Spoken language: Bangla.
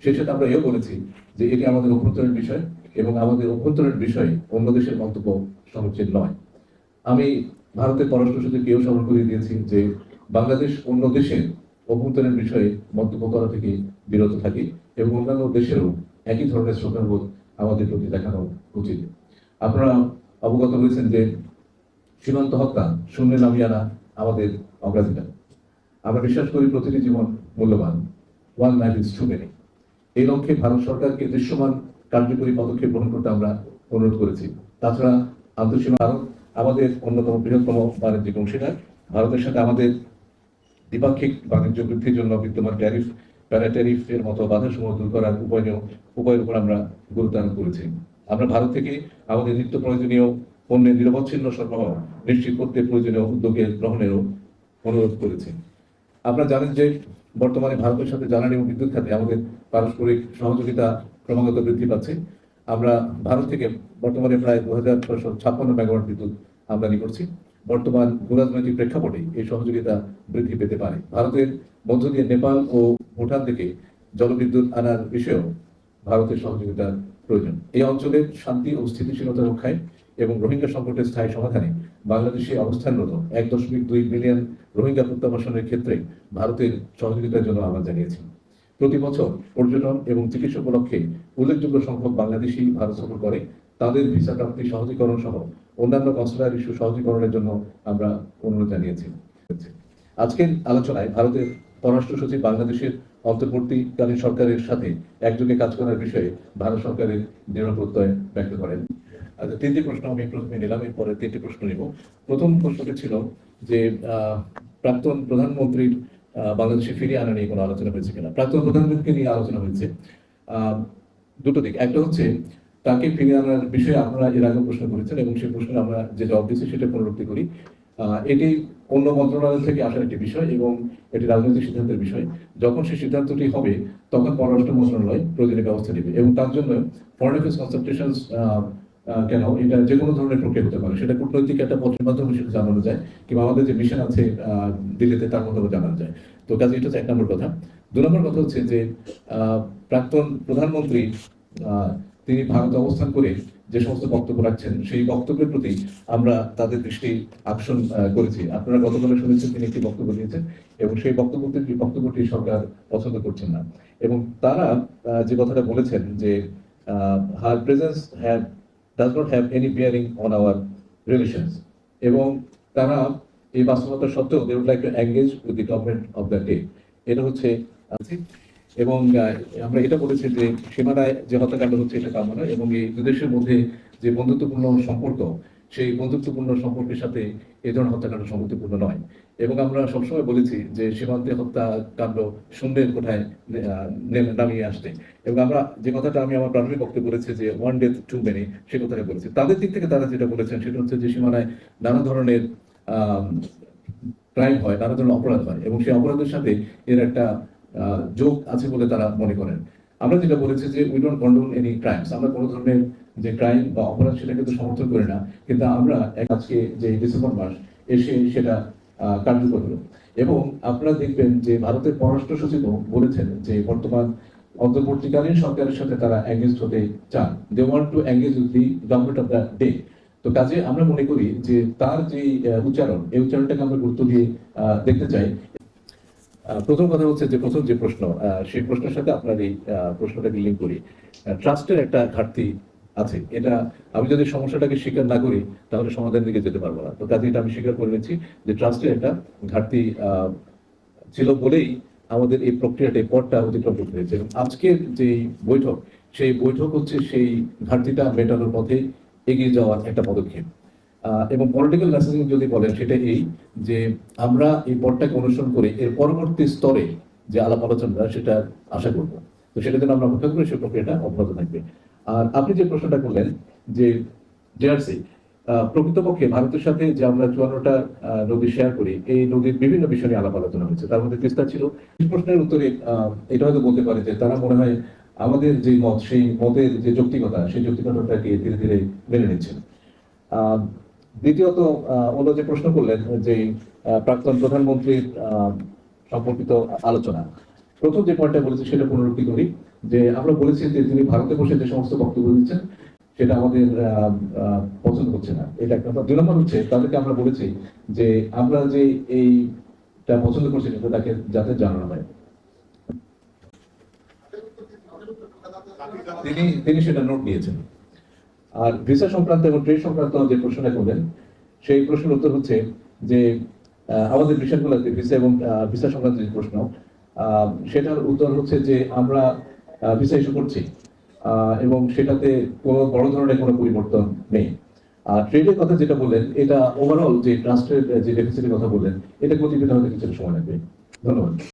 সেই সাথে আমরা এও বলেছি যে এটি আমাদের অভ্যন্তরীণ বিষয় এবং আমাদের অভ্যন্তরীণ বিষয়ে অন্য দেশের মন্তব্য সমীচীন নয়। আমি ভারতের পররাষ্ট্র সচিবকেও স্মরণ করিয়ে দিয়েছি যে বাংলাদেশ অন্য দেশের অভ্যন্তরীণ বিষয়ে মন্তব্য করা থেকে বিরত থাকে এবং অন্যান্য দেশেরও একই ধরনের শ্রদ্ধাবোধ আমাদের প্রতি দেখানো উচিত। আপনারা অবগত হয়েছেন যে সীমান্ত হত্যা শূন্যে নামিয়ে আনা আমাদের অগ্রাধিকার। আমরা বিশ্বাস করি প্রতিটি জীবন মূল্যবান, one life is too many. এই লক্ষ্যে ভারত সরকারকে দৃশ্যমান কার্যকরী পদক্ষেপ গ্রহণ করতে আমরা অনুরোধ করেছি। তাছাড়া আন্তঃসীমা ভারত আমাদের অন্যতম বৃহত্তম বাণিজ্যিক অংশীদার। ভারতের সাথে আমাদের দ্বিপাক্ষিক বাণিজ্য বৃদ্ধির জন্য বিদ্যমান ট্যারিফ, প্যারা ট্যারিফের মতো বাধাসমূহ দূর করার উপায়ের উপর আমরা গুরুত্ব আরোপ করেছি। আমরা ভারত থেকে আমাদের নিত্য প্রয়োজনীয় পণ্যের নিরবচ্ছিন্ন সরবরাহ নিশ্চিত করতে প্রয়োজনীয় উদ্যোগের গ্রহণেরও অনুরোধ করেছি। আপনারা জানেন যে বর্তমানে ভারতের সাথে জ্বালানি এবং বিদ্যুৎ খাতে আমাদের পারস্পরিক সহযোগিতা ক্রমাগত বৃদ্ধি পাচ্ছে। আমরা ভারত থেকে বর্তমানে প্রায় 2656 মেগাওয়াট বিদ্যুৎ আমদানি করছি। বর্তমান ভূরাজনৈতিক প্রেক্ষাপটে এই সহযোগিতা বৃদ্ধি পেতে পারে। ভারতের মধ্য দিয়ে নেপাল ও ভুটান থেকে জলবিদ্যুৎ আনার বিষয়েও ভারতের সহযোগিতার প্রয়োজন। এই অঞ্চলের শান্তি ও স্থিতিশীলতা রক্ষায় এবং রোহিঙ্গা সংকটের স্থায়ী সমাধানে বাংলাদেশে অবস্থানরত 1.2 মিলিয়ন রোহিঙ্গা প্রত্যাবাসনের ক্ষেত্রে ভারতের সহযোগিতার জন্য আহ্বান জানিয়েছি। প্রতি বছর পর্যটন এবং চিকিৎসা উপলক্ষে উল্লেখযোগ্য সংখ্যক বাংলাদেশি ভারত সফর করে। তাদের ভিসা প্রাপ্তি সহজীকরণ সহ অন্যান্য কনসুলার ইস্যু সহজীকরণের জন্য আমরা অনুরোধ জানিয়েছি। আজকের আলোচনায় ভারতের পররাষ্ট্র সচিব বাংলাদেশের অন্তর্বর্তীকালীন সরকারের সাথে একযোগে কাজ করার বিষয়ে ভারত সরকারের দৃঢ় প্রত্যয় ব্যক্ত করেন। আচ্ছা, তিনটি প্রশ্ন আমি প্রথমে নিলাম, এরপরে তিনটি প্রশ্ন নিব। প্রথম প্রশ্নটি ছিল যে প্রাক্তন প্রধানমন্ত্রীর বাংলাদেশে ফিরিয়ে আনা নিয়ে কোনো আলোচনা হয়েছে কিনা। প্রাক্তন প্রধানমন্ত্রীকে নিয়ে আলোচনা হয়েছে। দুটো দিক, একটা হচ্ছে তাকে ফিরিয়ে আনার বিষয়ে আপনারা এর আগে প্রশ্ন করেছেন এবং সেই প্রশ্নে আমরা যে জবাব দিচ্ছি সেটা পুনরুক্তি করি। এটি অন্য মন্ত্রণালয় থেকে আসার একটি বিষয় এবং এটি রাজনৈতিক সিদ্ধান্তের বিষয়। যখন সেই সিদ্ধান্তটি হবে তখন পররাষ্ট্র মন্ত্রণালয় প্রয়োজনীয় ব্যবস্থা নেবে এবং তার জন্য ফরেন অ্যাফেয়ার্স কনসালটেশন কেন এটা যে কোনো ধরনের প্রক্রিয়া হতে পারে। সেটা কূটনৈতিক একটা পত্রের মাধ্যমে সেটা জানানো যায় কিংবা আমাদের যে মিশন আছে দিল্লিতে তার মাধ্যমে জানানো যায়। তো কাজে এটা হচ্ছে এক নম্বর কথা। দু নম্বর কথা হচ্ছে যে প্রাক্তন প্রধানমন্ত্রী তিনি ভারতে অবস্থান করে যে সমস্ত বক্তব্য রাখছেন সেই বক্তব্যের প্রতি আমরা তাদের দৃষ্টি আকর্ষণ করেছি। আপনারা গতকালে শুনেছেন তিনি একটি বক্তব্য দিয়েছেন এবং সেই বক্তব্যটি সরকার পছন্দ করছেন না এবং তারা যে কথাটা বলেছেন যে হার presence does not have any bearing on our relations এবং তারা এই বাস্তবতা সত্ত্বেও they would like to engage with the government of the day। এটা হচ্ছে এবং আমরা এটা বলেছি যে সীমানায় যে হত্যাকাণ্ড হচ্ছে এটা কাম্য নয় এবং এই দুদেশের মধ্যে যে বন্ধুত্বপূর্ণ সম্পর্ক সেই বন্ধুত্বপূর্ণ সম্পর্কের সাথে এই ধরনের হত্যাকাণ্ড সম্পর্কপূর্ণ নয় এবং আমরা সবসময় বলেছি যে সীমান্তে হত্যাকাণ্ড শূন্যের কোঠায় নামিয়ে আসতে এবং আমরা যে কথাটা আমি আমার প্রাথমিক বক্তব্যে বলেছি যে ওয়ান ডেথ টু মেনি সে কথাটা বলেছি। তাদের দিক থেকে তারা যেটা বলেছেন সেটা হচ্ছে যে সীমানায় নানা ধরনের ক্রাইম হয়, নানা ধরনের অপরাধ হয় এবং সেই অপরাধের সাথে এর একটা যোগ আছে বলে তারা মনে করেন। আমরা যেটা বলেছি যে উই ডোন্ট কন্ডোন এনি ক্রাইমস, আমরা কোনো ধরনের যে ক্রাইম বা অপরাধ সেটাকে তো সমর্থন করি না, কিন্তু আমরা আজকে যে ডিসেম্বর মাস এসে সেটা কার্যকর হলো এবং আপনারা দেখবেন যে ভারতের পররাষ্ট্র সচিব বলেছেন যে বর্তমান অন্তর্বর্তীকালীন সরকারের সাথে তারা এঙ্গেজ হতে চান, they want to engage with the government of the day. তো কাজে আমরা মনে করি যে তার যে উচ্চারণ এই উচ্চারণটাকে আমরা গুরুত্ব দিয়ে দেখতে চাই। প্রথম কথা হচ্ছে যে প্রথম যে প্রশ্ন সেই প্রশ্নের সাথে আপনার এই প্রশ্নটাকে লিঙ্ক করি। ট্রাস্টের একটা ঘাটতি আছে, এটা আমি যদি সমস্যাটাকে স্বীকার না করি তাহলে সমাধানের দিকে যেতে পারবো না। তো কাজে এটা আমি স্বীকার করে নিচ্ছি যে ট্রাস্টের একটা ঘাটতি ছিল বলেই আমাদের এই প্রক্রিয়াটা পথটা অতিক্রম করতে হয়েছে এবং আজকের যে বৈঠক সেই বৈঠক হচ্ছে সেই ঘাটতিটা মেটানোর পথে এগিয়ে যাওয়ার একটা পদক্ষেপ এবং পলিটিক্যাল মেসেজিং যদি বলেন সেটা এই যে আমরা এই পথটাকে অনুসরণ করে এর পরবর্তী স্তরে যে আলাপ আলোচনা সেটা আশা করব। তো সেটা যেন আমরা অপেক্ষা করি, সেই প্রক্রিয়াটা অব্যাহত থাকবে। আর আপনি যে প্রশ্নটা করলেন যে জেআরসি, প্রকৃতপক্ষে ভারতের সাথে যে আমরা 54টা নদী শেয়ার করি এই নদীর বিভিন্ন বিষয় নিয়ে আলাপ আলোচনা হয়েছে, তার মধ্যে তিস্তা ছিল। এই প্রশ্নের উত্তরে এটা হয়তো বলতে পারে যে তারা মনে হয় আমাদের যে মত সেই মতের যে যৌক্তিকতা সেই যৌক্তিকতাটাকে ধীরে ধীরে মেনে নিচ্ছেন। দ্বিতীয়ত অন্য যে প্রশ্ন করলেন যে প্রাক্তন প্রধানমন্ত্রীর সম্পর্কিত আলোচনা, প্রথম যে পয়েন্টটা বলেছি সেটা পুনরুক্তি করি যে আমরা বলেছি যে তিনি ভারতে বসে যে সমস্ত বক্তব্য দিচ্ছেন সেটা আমাদের পছন্দ হচ্ছে না, এটা একটা। 2 নম্বর হচ্ছে তাদেরকে আমরা বলেছি যে আমরা যে এইটা পছন্দ করছি সেটা তাকে যাতে জানানো হয়। তিনি সেটা নোট দিয়েছেন। আর ভিসা সংক্রান্ত এবং ট্রেড সংক্রান্ত যে প্রশ্নটা করলেন সেই প্রশ্নের উত্তর হচ্ছে যে আমাদের বিষয়গুলোতে ভিসা এবং ভিসা সংক্রান্ত যে প্রশ্ন সেটার উত্তর হচ্ছে যে আমরা ভিসা ইস্যু করছি এবং সেটাতে কোনো বড় ধরনের কোনো পরিবর্তন নেই। আর ট্রেডের কথা যেটা বললেন, এটা ওভারঅল যে ট্রাস্টের যে ডেফিসিটের কথা বললেন, এটা প্রতিবেদন হতে কিছুটা সময় লাগবে। ধন্যবাদ।